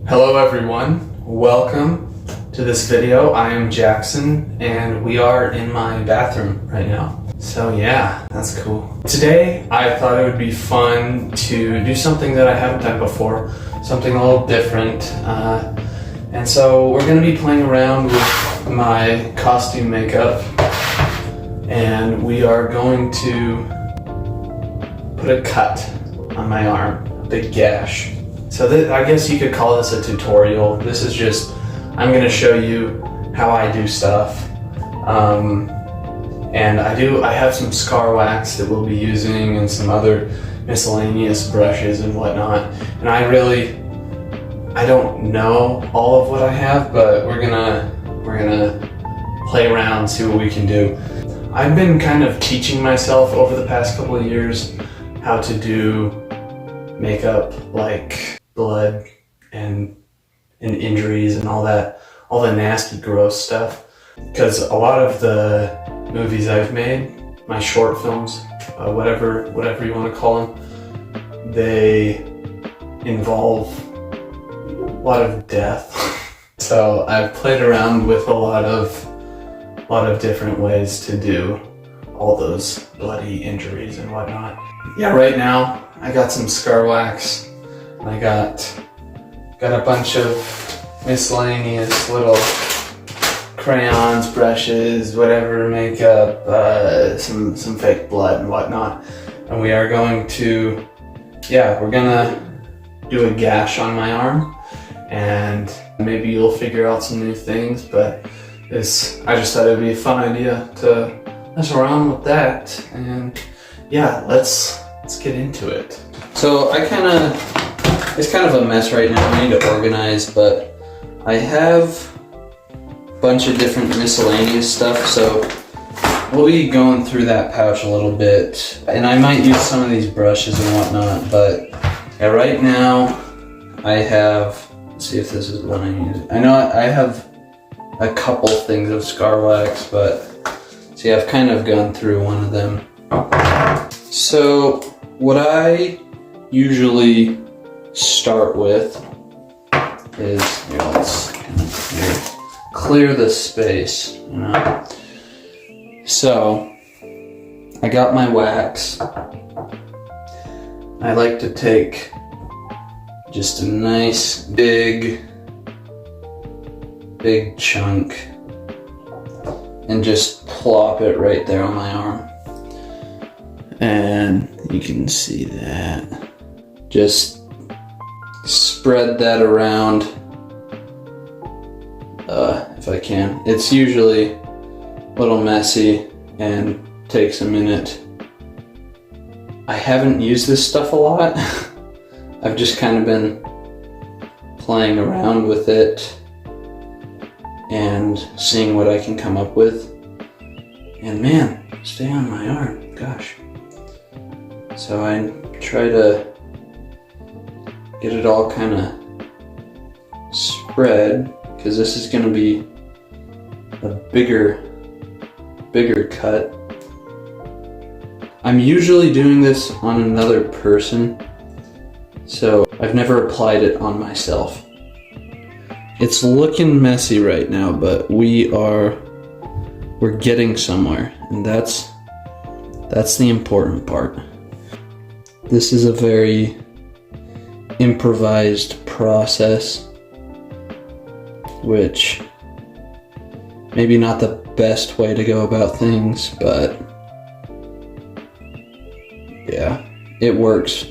Hello everyone, welcome to this video. I am Jackson and we are in my bathroom right now. So yeah, that's cool. Today I thought it would be fun to do something that I haven't done before, something a little different. And so we're going to be playing around with my costume makeup and we are going to put a cut on my arm, a big gash. So I guess you could call this a tutorial. This is just, I'm going to show you how I do stuff. And I have some scar wax that we'll be using and some other miscellaneous brushes and whatnot. And I don't know all of what I have, but we're gonna play around, see what we can do. I've been kind of teaching myself over the past couple of years how to do makeup, like blood and injuries and all the nasty, gross stuff. Because a lot of the movies I've made, my short films, whatever you want to call them, they involve a lot of death. So I've played around with a lot of different ways to do all those bloody injuries and whatnot. Yeah, right now I got some scar wax. And I got a bunch of miscellaneous little crayons, brushes, whatever, makeup, some fake blood and whatnot. And we are going to, we're gonna do a gash on my arm, and maybe you'll figure out some new things, but I just thought it'd be a fun idea to mess around with that. And yeah, let's get into it. So it's kind of a mess right now. I need to organize, but I have a bunch of different miscellaneous stuff, so we'll be going through that pouch a little bit, and I might use some of these brushes and whatnot, but yeah, right now I have, let's see if this is what I use. I know I have a couple things of scar wax, but see, I've kind of gone through one of them. So what I usually start with is, let's kind of clear the space, So I got my wax. I like to take just a nice big chunk and just plop it right there on my arm. And you can see that. Just spread that around if I can. It's usually a little messy and takes a minute. I haven't used this stuff a lot. I've just kind of been playing around with it and seeing what I can come up with. And man, stay on my arm, gosh. So I try to get it all kind of spread, because this is going to be a bigger cut. I'm usually doing this on another person, so I've never applied it on myself. It's looking messy right now, but we're getting somewhere, and that's the important part. This is a very improvised process, which maybe not the best way to go about things, but yeah, it works.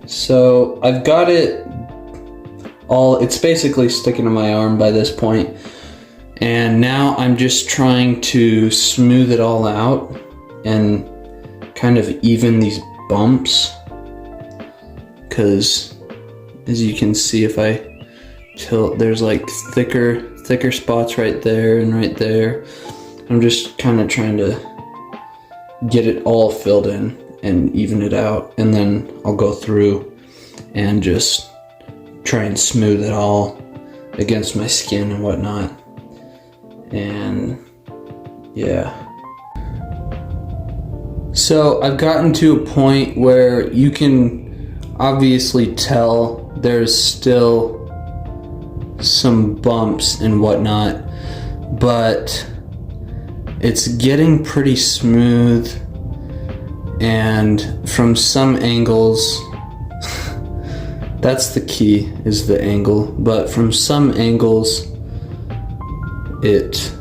So I've got it all, it's basically sticking to my arm by this point, and now I'm just trying to smooth it all out and kind of even these bumps, because as you can see, if I tilt, there's like thicker spots right there and right there. I'm just kind of trying to get it all filled in and even it out, and then I'll go through and just try and smooth it all against my skin and whatnot. And yeah, so I've gotten to a point where obviously tell there's still some bumps and whatnot, but it's getting pretty smooth, and from some angles, that's the key, is the angle, but from some angles it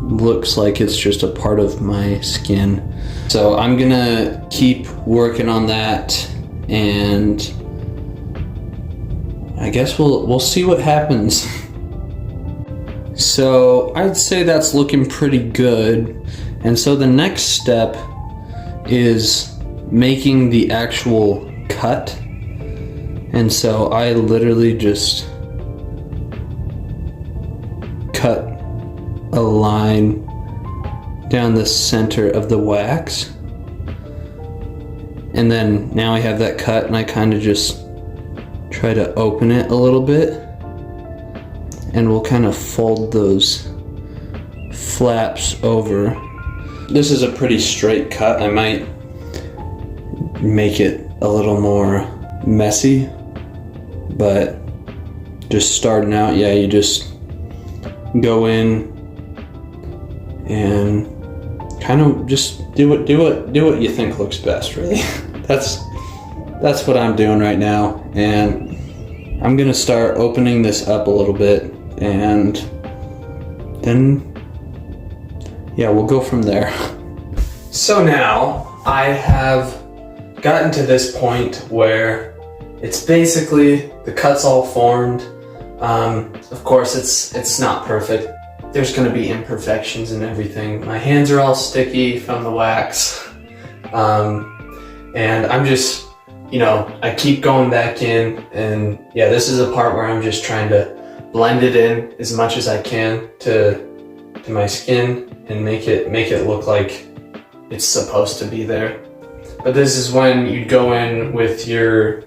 looks like it's just a part of my skin. So I'm gonna keep working on that, and I guess we'll see what happens. So I'd say that's looking pretty good. And so the next step is making the actual cut. And so I literally just cut a line down the center of the wax. And then now I have that cut, and I kind of just try to open it a little bit, and we'll kind of fold those flaps over. This is a pretty straight cut. I might make it a little more messy, but just starting out, yeah, you just go in and kind of just do what you think looks best, really. That's what I'm doing right now, and I'm gonna start opening this up a little bit, and then yeah, we'll go from there. So now I have gotten to this point where it's basically, the cut's all formed. Of course it's not perfect. There's gonna be imperfections and everything. My hands are all sticky from the wax. And I'm just, I keep going back in, and yeah, this is a part where I'm just trying to blend it in as much as I can to my skin and make it look like it's supposed to be there. But this is when you go in with your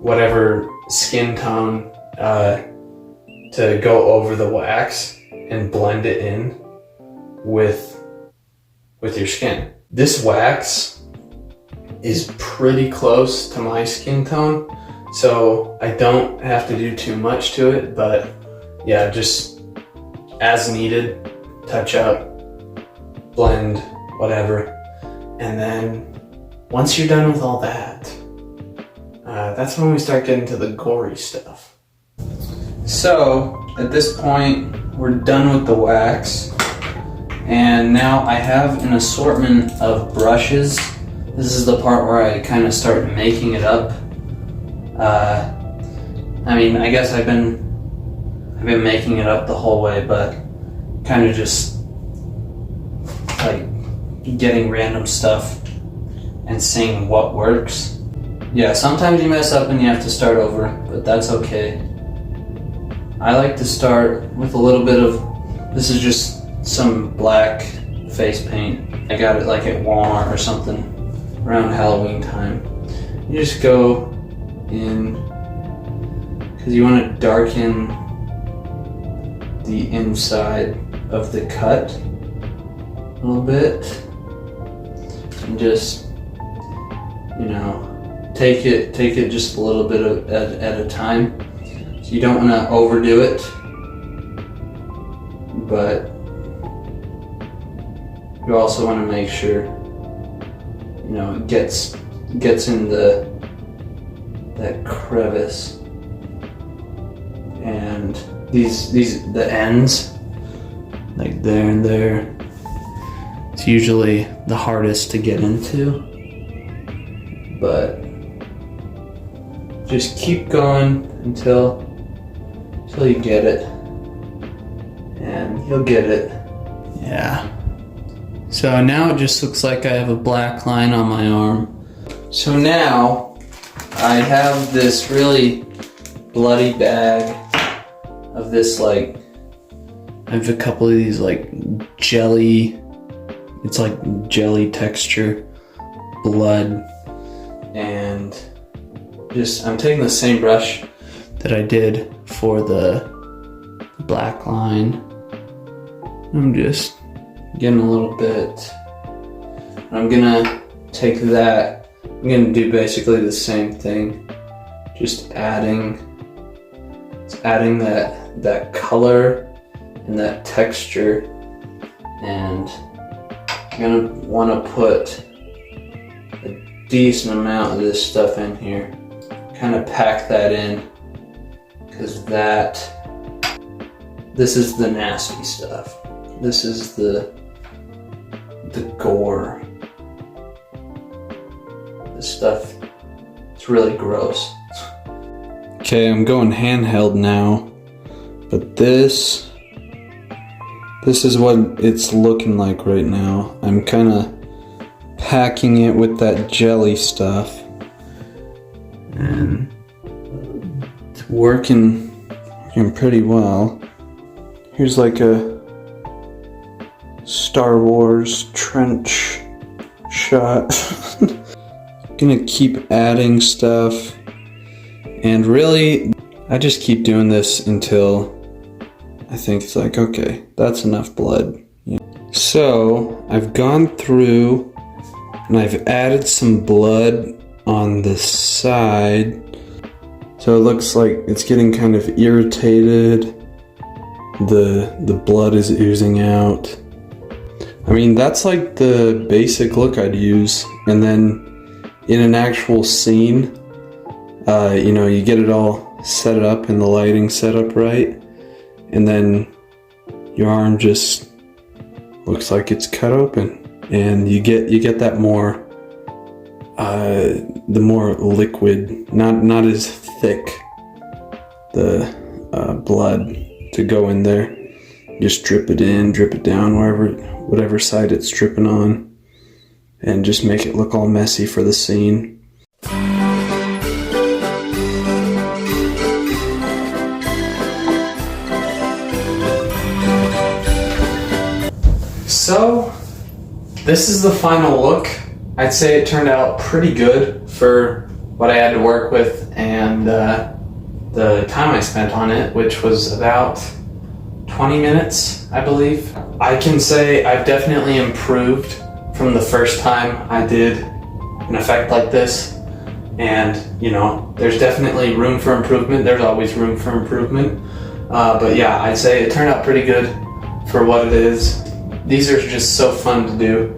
whatever skin tone to go over the wax and blend it in with your skin. This wax is pretty close to my skin tone, so I don't have to do too much to it, but yeah, just as needed, touch up, blend, whatever. And then once you're done with all that, that's when we start getting to the gory stuff. So at this point, we're done with the wax, and now I have an assortment of brushes. This is the part where I kind of start making it up. I guess I've been making it up the whole way, but kind of just like getting random stuff and seeing what works. Yeah, sometimes you mess up and you have to start over, but that's okay. I like to start with a little bit of, this is just some black face paint. I got it like at Walmart or something around Halloween time. You just go in, because you want to darken the inside of the cut a little bit, and just, take it just a little bit at a time. So you don't want to overdo it, but you also want to make sure it gets in that crevice, and the ends, like there and there, it's usually the hardest to get into, but just keep going until you get it, and you'll get it. Yeah. So now it just looks like I have a black line on my arm. So now I have this really bloody bag of this, I have a couple of these jelly, it's like jelly texture blood, and I'm taking the same brush that I did for the black line. I'm just getting a little bit. I'm gonna take that I'm gonna do basically the same thing, just adding that color and that texture, and I'm gonna want to put a decent amount of this stuff in here, kind of pack that in, because this is the nasty stuff. This is the gore. This stuff, it's really gross. Okay, I'm going handheld now, but this is what it's looking like right now. I'm kind of packing it with that jelly stuff, and it's working pretty well. Here's like a Star Wars trench shot. Gonna keep adding stuff, and really I just keep doing this until I think it's like, okay, that's enough blood. So I've gone through and I've added some blood on the side, so it looks like it's getting kind of irritated. The blood is oozing out. I mean, that's like the basic look I'd use, and then in an actual scene, you get it all set up and the lighting set up right, and then your arm just looks like it's cut open, and you get that more, the more liquid, not as thick, the blood to go in there. Just drip it in, drip it down, whatever side it's dripping on, and just make it look all messy for the scene. So, this is the final look. I'd say it turned out pretty good for what I had to work with and the time I spent on it, which was about 20 minutes, I believe. I can say I've definitely improved from the first time I did an effect like this, and there's definitely room for improvement. There's always room for improvement, but yeah, I'd say it turned out pretty good for what it is. These are just so fun to do.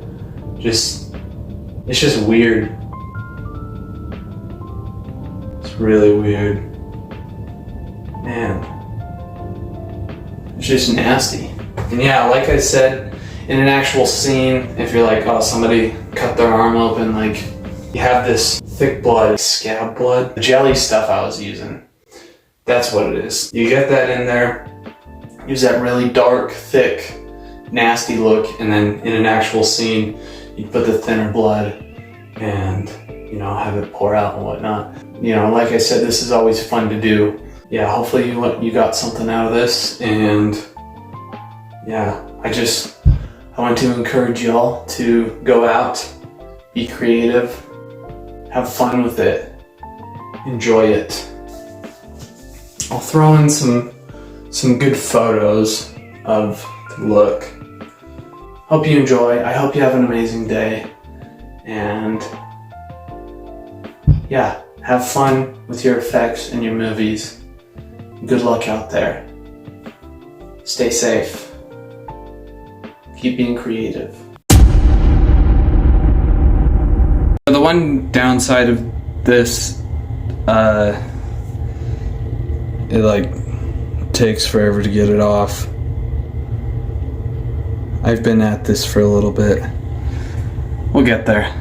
It's just weird. It's really weird. Man, it's just nasty. And yeah, like I said, in an actual scene, if you're like, oh, somebody cut their arm open, like, you have this thick blood, scab blood, the jelly stuff I was using. That's what it is. You get that in there, use that really dark, thick, nasty look, and then in an actual scene, you put the thinner blood and, have it pour out and whatnot. Like I said, this is always fun to do. Yeah, hopefully you got something out of this, and yeah, I want to encourage y'all to go out, be creative, have fun with it, enjoy it. I'll throw in some good photos of the look. Hope you enjoy. I hope you have an amazing day, and yeah, have fun with your effects and your movies. Good luck out there. Stay safe. Keep being creative. The one downside of this, it takes forever to get it off. I've been at this for a little bit. We'll get there.